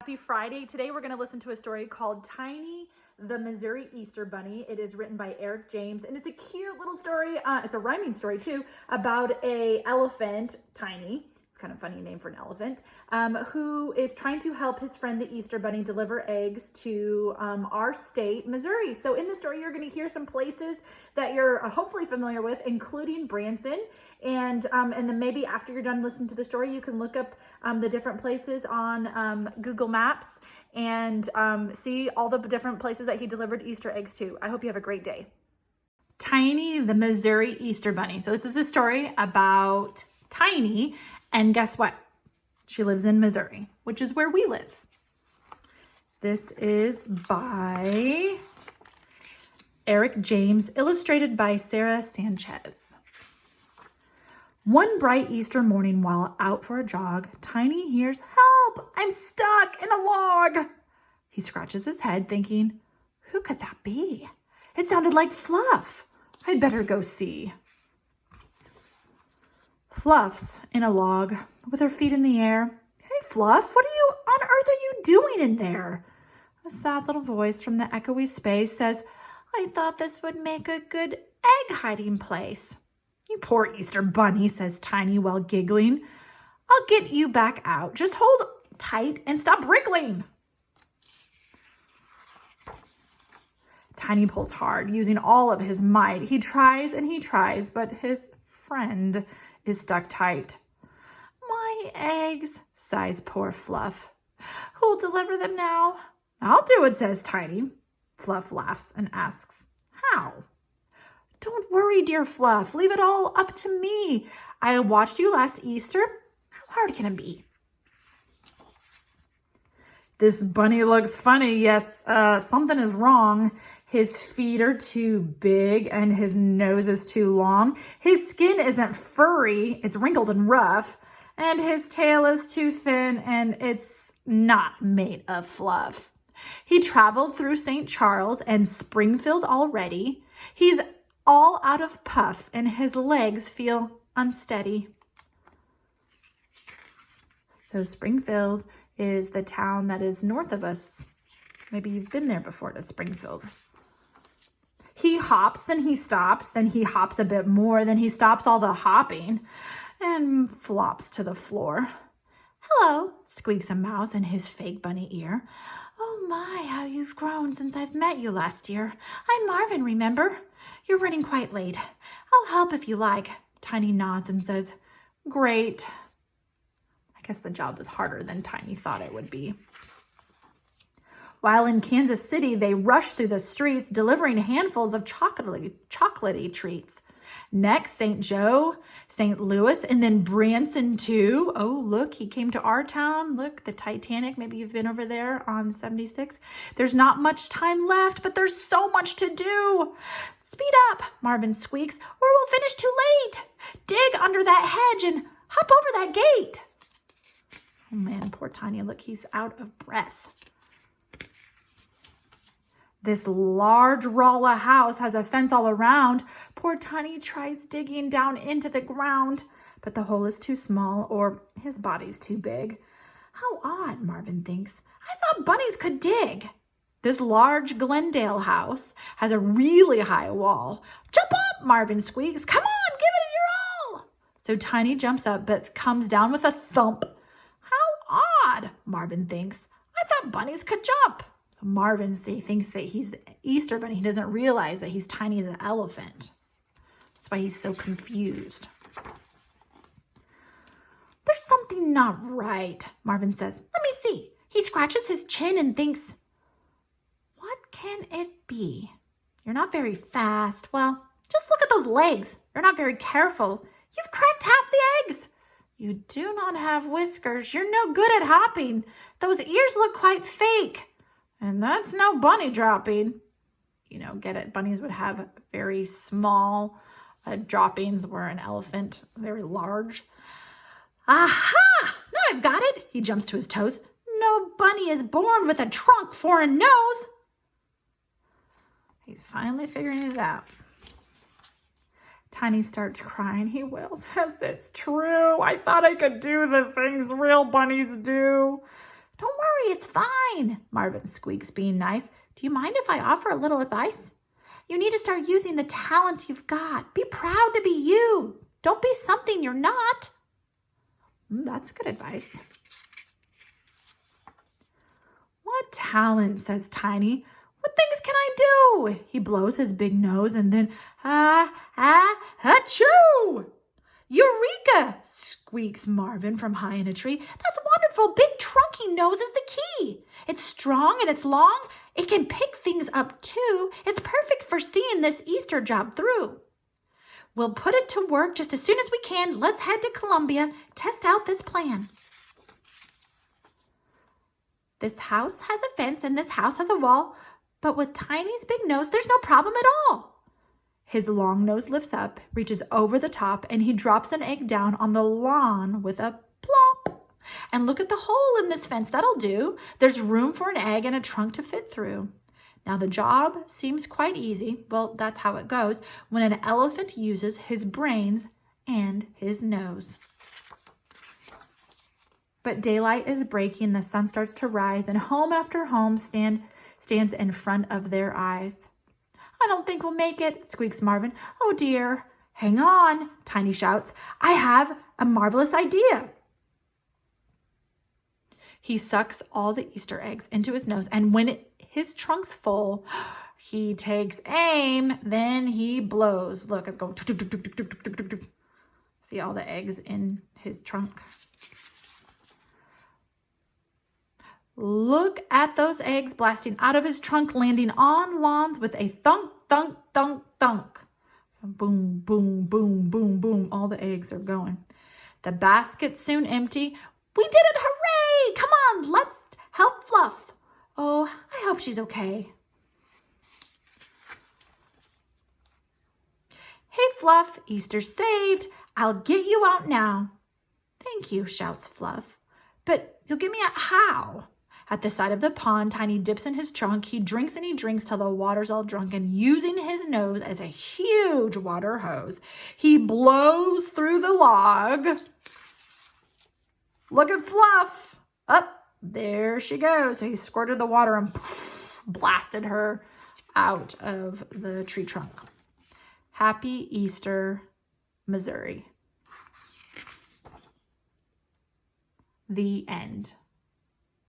Happy Friday. Today we're going to listen to a story called Tiny the Missouri Easter Bunny. It is written by Eric James, and it's a cute little story. It's a rhyming story too, about a elephant, Tiny. It's kind of a funny name for an elephant, who is trying to help his friend the Easter Bunny deliver eggs to our state, Missouri. So in the story, you're going to hear some places that you're hopefully familiar with, including Branson. And then maybe after you're done listening to the story, you can look up the different places on Google Maps and see all the different places that he delivered Easter eggs to. I hope you have a great day. Tiny the Missouri Easter Bunny. So this is a story about Tiny. And guess what? She lives in Missouri, which is where we live. This is by Eric James, illustrated by Sarah Sanchez. One bright Easter morning while out for a jog, Tiny hears, "Help! I'm stuck in a log!" He scratches his head thinking, who could that be? It sounded like Fluff. I'd better go see. Fluff's in a log with her feet in the air. "Hey, Fluff, what on earth are you doing in there?" A sad little voice from the echoey space says, "I thought this would make a good egg hiding place." "You poor Easter Bunny," says Tiny while giggling. "I'll get you back out. Just hold tight and stop wriggling." Tiny pulls hard, using all of his might. He tries and he tries, but his friend is stuck tight. "My eggs," sighs poor Fluff. "Who'll deliver them now?" "I'll do it," says Tiny. Fluff laughs and asks, "How?" "Don't worry, dear Fluff. Leave it all up to me. I watched you last Easter. How hard can it be?" This bunny looks funny. Yes, something is wrong. His feet are too big and his nose is too long. His skin isn't furry, it's wrinkled and rough. And his tail is too thin and it's not made of fluff. He traveled through St. Charles and Springfield already. He's all out of puff and his legs feel unsteady. So Springfield is the town that is north of us. Maybe you've been there before, to Springfield. He hops, then he stops, then he hops a bit more, then he stops all the hopping and flops to the floor. "Hello," squeaks a mouse in his fake bunny ear. "Oh my, how you've grown since I've met you last year. I'm Marvin, remember? You're running quite late. I'll help if you like." Tiny nods and says, "Great." I guess the job was harder than Tiny thought it would be. While in Kansas City, they rush through the streets, delivering handfuls of chocolatey treats. Next, St. Joe, St. Louis, and then Branson too. Oh, look, he came to our town. Look, the Titanic. Maybe you've been over there on 76. There's not much time left, but there's so much to do. "Speed up," Marvin squeaks, "or we'll finish too late. Dig under that hedge and hop over that gate." Oh man, poor Tiny. Look, he's out of breath. This large Rolla house has a fence all around. Poor Tiny tries digging down into the ground, but the hole is too small or his body's too big. How odd, Marvin thinks. I thought bunnies could dig. This large Glendale house has a really high wall. "Jump up," Marvin squeaks. "Come on, give it your all." So Tiny jumps up but comes down with a thump. How odd, Marvin thinks. I thought bunnies could jump. Marvin thinks that he's the Easter Bunny. He doesn't realize that he's Tiny the elephant. That's why he's so confused. "There's something not right," Marvin says. "Let me see." He scratches his chin and thinks, what can it be? "You're not very fast. Well, just look at those legs. You're not very careful. You've cracked half the eggs. You do not have whiskers. You're no good at hopping. Those ears look quite fake. And that's no bunny dropping." You know, get it? Bunnies would have very small droppings, where an elephant, very large. "Aha! Now I've got it." He jumps to his toes. "No bunny is born with a trunk for a nose." He's finally figuring it out. Tiny starts crying. He wails, "Yes, it's true. I thought I could do the things real bunnies do." Don't worry, it's fine, Marvin squeaks, being nice. Do you mind if I offer a little advice? You need to start using the talents you've got. Be proud to be you. Don't be something you're not. That's good advice. What talent, says Tiny. What things can I do? He blows his big nose and then, achoo! Eureka, squeaks Marvin from high in a tree. That's wonderful. Big trunky nose is the key. It's strong and it's long. It can pick things up too. It's perfect for seeing this Easter job through. We'll put it to work just as soon as we can. Let's head to Columbia, test out this plan. This house has a fence and this house has a wall, but with Tiny's big nose, there's no problem at all. His long nose lifts up, reaches over the top, and he drops an egg down on the lawn with a plop. And look at the hole in this fence. That'll do. There's room for an egg and a trunk to fit through. Now the job seems quite easy. Well, that's how it goes when an elephant uses his brains and his nose. But daylight is breaking, the sun starts to rise, and home after home stands in front of their eyes. I don't think we'll make it, squeaks Marvin. Oh dear. Hang on, Tiny shouts. I have a marvelous idea. He sucks all the Easter eggs into his nose, and when his trunk's full, he takes aim, then he blows. Look, it's going. See all the eggs in his trunk? Look at those eggs blasting out of his trunk, landing on lawns with a thunk, thunk, thunk, thunk. Boom, boom, boom, boom, boom. All the eggs are going. The basket's soon empty. We did it! Hooray! Come on, let's help Fluff. Oh, I hope she's okay. Hey, Fluff, Easter's saved. I'll get you out now. Thank you, shouts Fluff. But you'll get me out how? At the side of the pond, Tiny dips in his trunk. He drinks and he drinks till the water's all drunk, and using his nose as a huge water hose, he blows through the log. Look at Fluff. Up, there she goes. So he squirted the water and blasted her out of the tree trunk. Happy Easter, Missouri. The end.